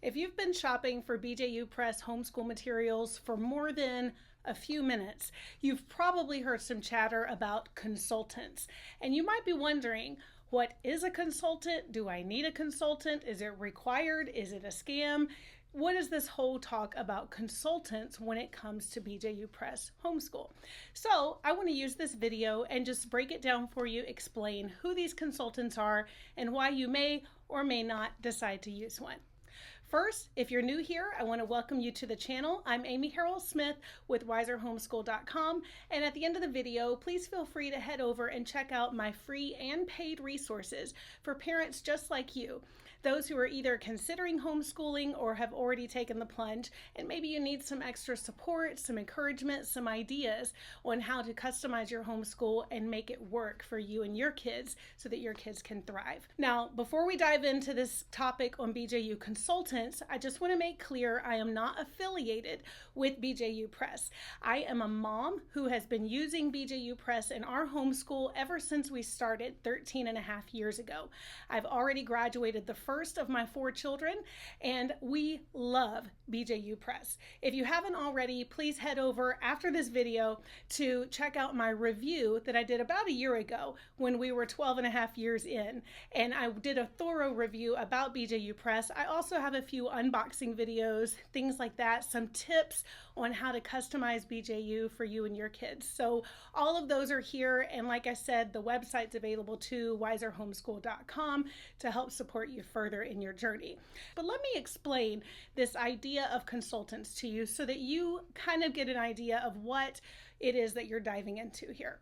If you've been shopping for BJU Press homeschool materials for more than a few minutes, you've probably heard some chatter about consultants. And you might be wondering, what is a consultant? Do I need a consultant? Is it required? Is it a scam? What is this whole talk about consultants when it comes to BJU Press Homeschool? So I want to use this video and just break it down for you, explain who these consultants are and why you may or may not decide to use one. First, if you're new here, I want to welcome you to the channel. I'm Amy Harold Smith with wiserhomeschool.com, and at the end of the video, please feel free to head over and check out my free and paid resources for parents just like you, those who are either considering homeschooling or have already taken the plunge, and maybe you need some extra support, some encouragement, some ideas on how to customize your homeschool and make it work for you and your kids so that your kids can thrive. Now, before we dive into this topic on BJU consultants, I just want to make clear I am not affiliated with BJU Press. I am a mom who has been using BJU Press in our homeschool ever since we started 13 and a half years ago. I've already graduated the first of my 4 children, and we love BJU Press. If you haven't already, please head over after this video to check out my review that I did about a year ago when we were 12 and a half years in, and I did a thorough review about BJU Press. I also have a few unboxing videos, things like that, some tips on how to customize BJU for you and your kids. So all of those are here, and like I said, the website's available too, wiserhomeschool.com, to help support you further in your journey. But let me explain this idea of consultants to you so that you kind of get an idea of what it is that you're diving into here.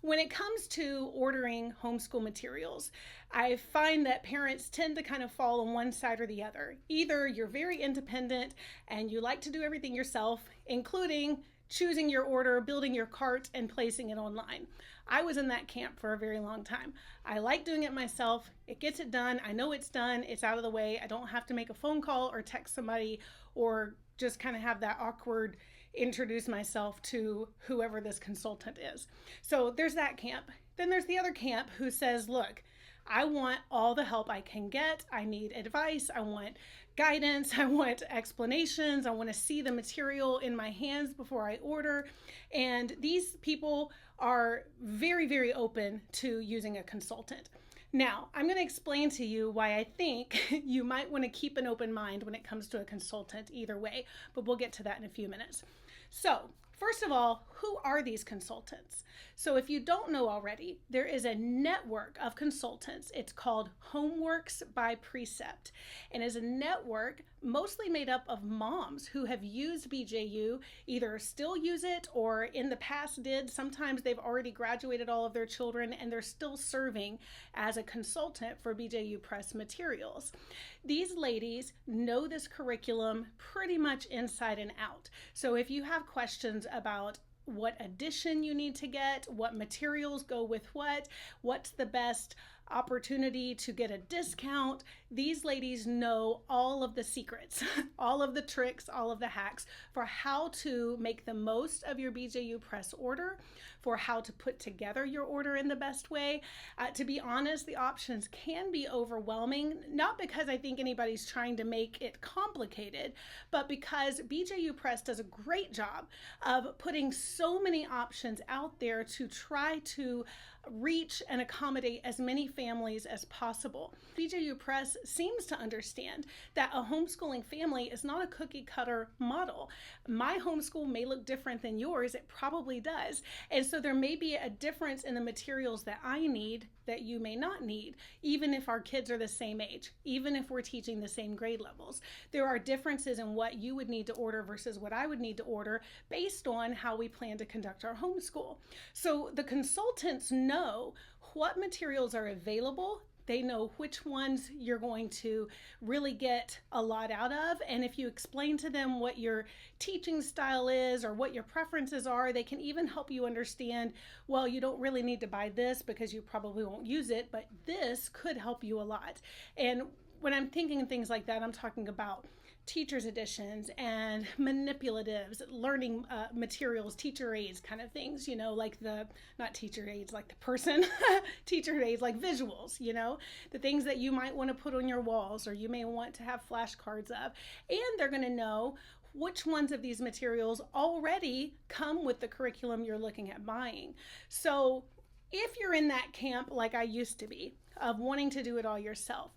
When it comes to ordering homeschool materials, I find that parents tend to kind of fall on one side or the other. Either you're very independent and you like to do everything yourself, including choosing your order, building your cart, and placing it online. I was in that camp for a very long time. I like doing it myself. It gets it done. I know it's done. It's out of the way. I don't have to make a phone call or text somebody or just kind of have that awkward introduce myself to whoever this consultant is. So there's that camp. Then there's the other camp who says, look, I want all the help I can get. I need advice. I want guidance. I want explanations. I want to see the material in my hands before I order. And these people are very, very open to using a consultant. Now, I'm going to explain to you why I think you might want to keep an open mind when it comes to a consultant either way, but we'll get to that in a few minutes. So, first of all, who are these consultants? So if you don't know already, there is a network of consultants. It's called Homeworks by Precept, and is a network mostly made up of moms who have used BJU, either still use it or in the past did. Sometimes they've already graduated all of their children and they're still serving as a consultant for BJU Press materials. These ladies know this curriculum pretty much inside and out. So if you have questions about what edition you need to get, what materials go with what's the best opportunity to get a discount, these ladies know all of the secrets, all of the tricks, all of the hacks for how to make the most of your BJU Press order, for how to put together your order in the best way. To be honest, the options can be overwhelming, not because I think anybody's trying to make it complicated, but because BJU Press does a great job of putting so many options out there to try to reach and accommodate as many families as possible. BJU Press seems to understand that a homeschooling family is not a cookie cutter model. My homeschool may look different than yours. It probably does. And so there may be a difference in the materials that I need that you may not need, even if our kids are the same age, even if we're teaching the same grade levels. There are differences in what you would need to order versus what I would need to order based on how we plan to conduct our homeschool. So the consultants know what materials are available. They know which ones you're going to really get a lot out of. And if you explain to them what your teaching style is or what your preferences are, they can even help you understand, well, you don't really need to buy this because you probably won't use it, but this could help you a lot. And when I'm thinking things like that, I'm talking about teacher's editions and manipulatives, learning materials, teacher aids kind of things, like not teacher aids, like the person, teacher aids, like visuals, the things that you might want to put on your walls or you may want to have flashcards of. And they're going to know which ones of these materials already come with the curriculum you're looking at buying. So if you're in that camp, like I used to be, of wanting to do it all yourself,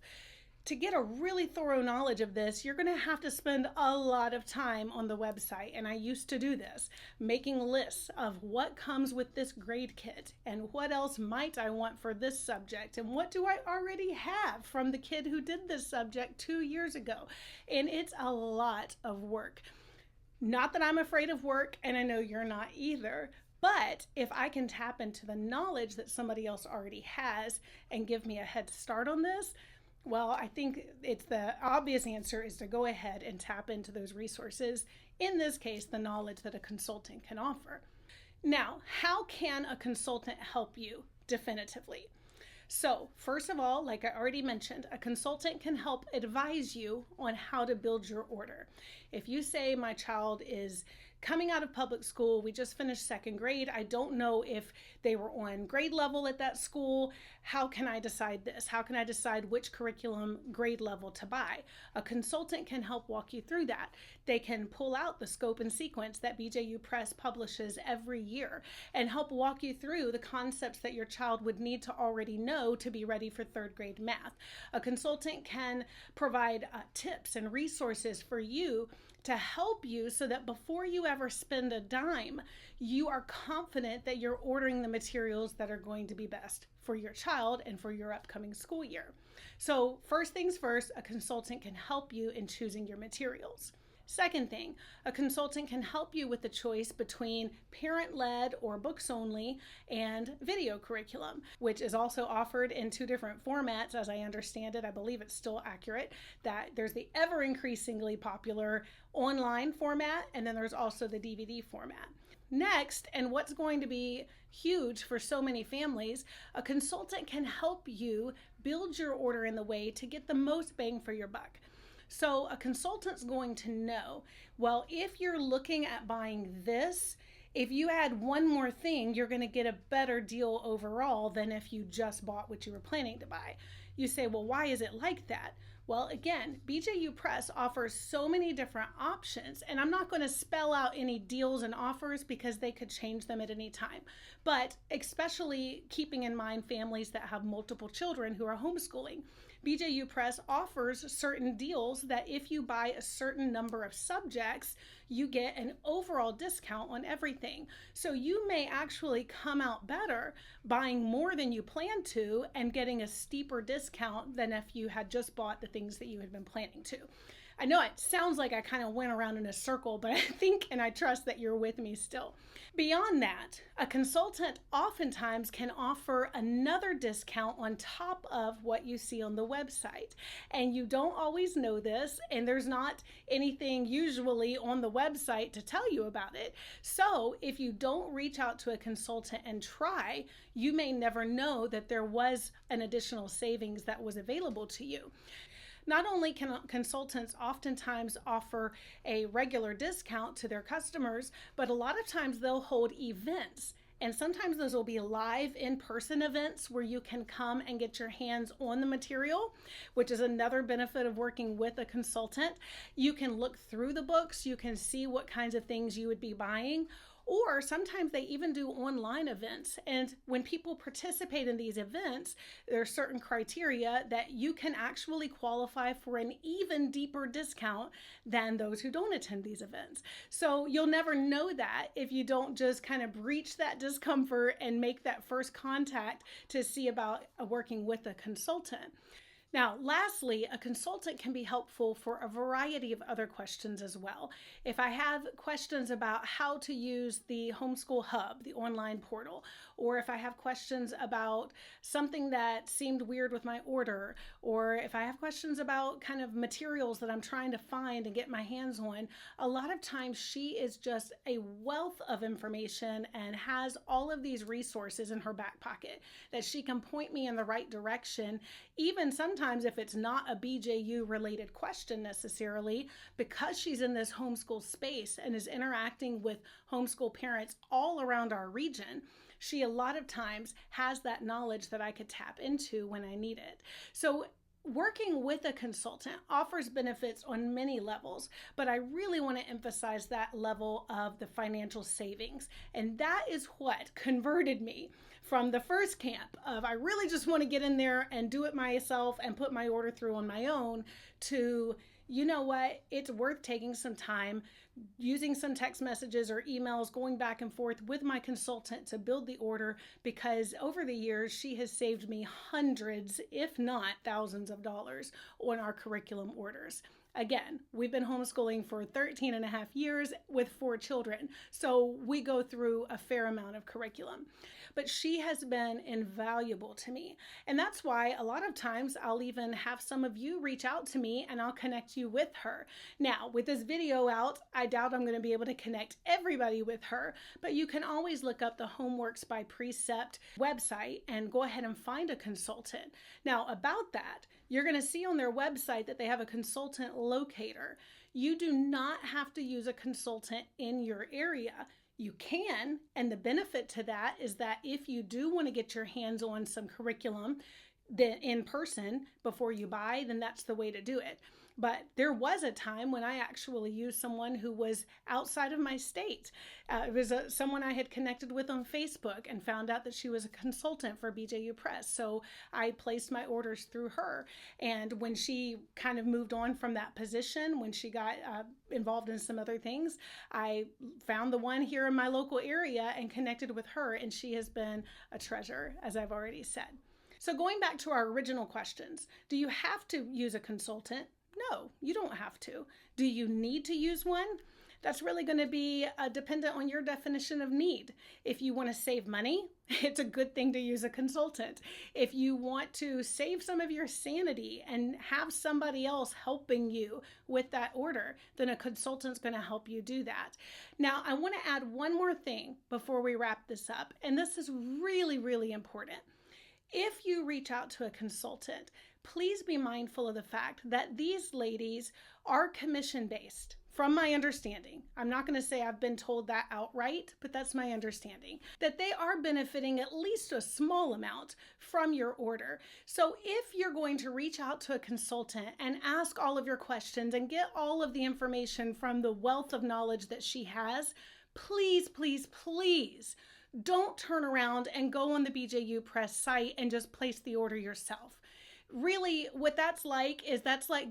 to get a really thorough knowledge of this, you're going to have to spend a lot of time on the website. And I used to do this, making lists of what comes with this grade kit and what else might I want for this subject and what do I already have from the kid who did this subject 2 years ago. And it's a lot of work. Not that I'm afraid of work, and I know you're not either. But if I can tap into the knowledge that somebody else already has and give me a head start on this, well, I think it's the obvious answer is to go ahead and tap into those resources. In this case, the knowledge that a consultant can offer. Now, how can a consultant help you definitively? So, first of all, like I already mentioned, a consultant can help advise you on how to build your order. If you say my child is coming out of public school, we just finished second grade, I don't know if they were on grade level at that school, how can I decide this? How can I decide which curriculum grade level to buy? A consultant can help walk you through that. They can pull out the scope and sequence that BJU Press publishes every year and help walk you through the concepts that your child would need to already know to be ready for third grade math. A consultant can provide tips and resources for you to help you so that before you ever spend a dime, you are confident that you're ordering the materials that are going to be best for your child and for your upcoming school year. So first things first, a consultant can help you in choosing your materials. Second thing, a consultant can help you with the choice between parent-led or books only and video curriculum, which is also offered in 2 different formats. As I understand it, I believe it's still accurate that there's the ever increasingly popular online format, and then there's also the DVD format. Next, and what's going to be huge for so many families, a consultant can help you build your order in the way to get the most bang for your buck. So a consultant's going to know, well, if you're looking at buying this, if you add one more thing, you're going to get a better deal overall than if you just bought what you were planning to buy. You say, well, why is it like that? Well, again, BJU Press offers so many different options, and I'm not going to spell out any deals and offers because they could change them at any time. But especially keeping in mind families that have multiple children who are homeschooling, BJU Press offers certain deals that if you buy a certain number of subjects, you get an overall discount on everything. So you may actually come out better buying more than you planned to and getting a steeper discount than if you had just bought the things that you had been planning to. I know it sounds like I kind of went around in a circle, but I think and I trust that you're with me still. Beyond that, a consultant oftentimes can offer another discount on top of what you see on the website. And you don't always know this, and there's not anything usually on the website to tell you about it. So if you don't reach out to a consultant and try, you may never know that there was an additional savings that was available to you. Not only can consultants oftentimes offer a regular discount to their customers, but a lot of times they'll hold events. And sometimes those will be live in-person events where you can come and get your hands on the material, which is another benefit of working with a consultant. You can look through the books, you can see what kinds of things you would be buying. Or sometimes they even do online events. And when people participate in these events, there are certain criteria that you can actually qualify for an even deeper discount than those who don't attend these events. So you'll never know that if you don't just kind of breach that discomfort and make that first contact to see about working with a consultant. Now, lastly, a consultant can be helpful for a variety of other questions as well. If I have questions about how to use the Homeschool Hub, the online portal, or if I have questions about something that seemed weird with my order, or if I have questions about kind of materials that I'm trying to find and get my hands on, a lot of times she is just a wealth of information and has all of these resources in her back pocket that she can point me in the right direction, even sometimes sometimes if it's not a BJU related question necessarily, because she's in this homeschool space and is interacting with homeschool parents all around our region, she a lot of times has that knowledge that I could tap into when I need it. So working with a consultant offers benefits on many levels, but I really want to emphasize that level of the financial savings. And that is what converted me from the first camp of I really just want to get in there and do it myself and put my order through on my own to, you know what, it's worth taking some time, using some text messages or emails, going back and forth with my consultant to build the order, because over the years, she has saved me hundreds, if not thousands of dollars on our curriculum orders. Again, we've been homeschooling for 13 and a half years with 4 children, so we go through a fair amount of curriculum. But she has been invaluable to me. And that's why a lot of times I'll even have some of you reach out to me and I'll connect you with her. Now, with this video out, I doubt I'm going to be able to connect everybody with her, but you can always look up the Homeworks by Precept website and go ahead and find a consultant. Now, about that, you're going to see on their website that they have a consultant locator. You do not have to use a consultant in your area. You can, and the benefit to that is that if you do want to get your hands on some curriculum in person before you buy, then that's the way to do it. But there was a time when I actually used someone who was outside of my state. It was someone I had connected with on Facebook and found out that she was a consultant for BJU Press. So I placed my orders through her. And when she kind of moved on from that position, when she got involved in some other things, I found the one here in my local area and connected with her. And she has been a treasure, as I've already said. So going back to our original questions, do you have to use a consultant? No, you don't have to. Do you need to use one? That's really going to be dependent on your definition of need. If you want to save money, it's a good thing to use a consultant. If you want to save some of your sanity and have somebody else helping you with that order, then a consultant's going to help you do that. Now, I want to add one more thing before we wrap this up, and this is really, really important. If you reach out to a consultant, please be mindful of the fact that these ladies are commission-based, from my understanding. I'm not going to say I've been told that outright, but that's my understanding, that they are benefiting at least a small amount from your order. So if you're going to reach out to a consultant and ask all of your questions and get all of the information from the wealth of knowledge that she has, please, please, please, don't turn around and go on the BJU Press site and just place the order yourself. Really, what that's like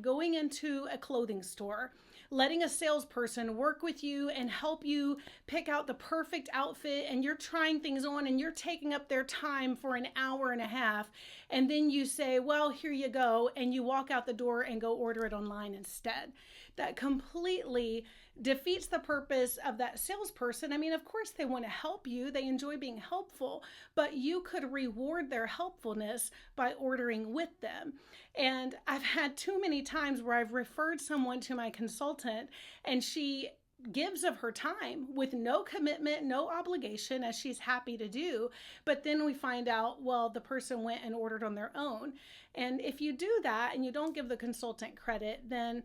going into a clothing store, letting a salesperson work with you and help you pick out the perfect outfit, and you're trying things on and you're taking up their time for an hour and a half, and then you say, well, here you go, and you walk out the door and go order it online instead. That completely defeats the purpose of that salesperson. I mean, of course they want to help you. They enjoy being helpful, but you could reward their helpfulness by ordering with them. And I've had too many times where I've referred someone to my consultant and she gives of her time with no commitment, no obligation, as she's happy to do. But then we find out, well, the person went and ordered on their own. And if you do that and you don't give the consultant credit, then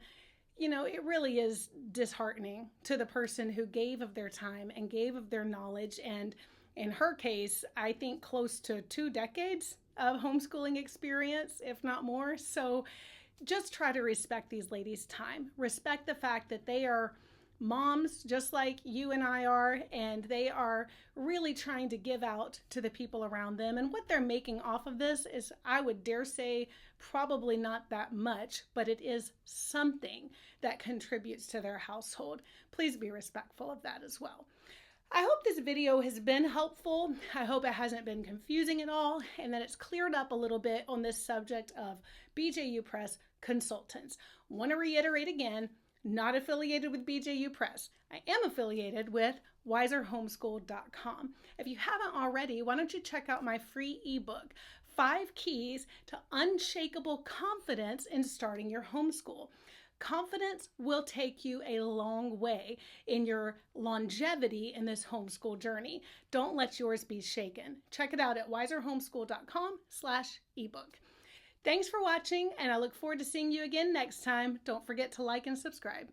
it really is disheartening to the person who gave of their time and gave of their knowledge. And in her case, I think close to 2 decades of homeschooling experience, if not more. So just try to respect these ladies' time. Respect the fact that they are moms just like you and I are, and they are really trying to give out to the people around them. And what they're making off of this is, I would dare say, probably not that much, but it is something that contributes to their household. Please be respectful of that as well. I hope this video has been helpful. I hope it hasn't been confusing at all, and that it's cleared up a little bit on this subject of BJU Press consultants. Want to reiterate again, not affiliated with BJU Press. I am affiliated with wiserhomeschool.com. If you haven't already, why don't you check out my free ebook, 5 Keys to Unshakable Confidence in Starting Your Homeschool. Confidence will take you a long way in your longevity in this homeschool journey. Don't let yours be shaken. Check it out at wiserhomeschool.com/ebook. Thanks for watching, and I look forward to seeing you again next time. Don't forget to like and subscribe.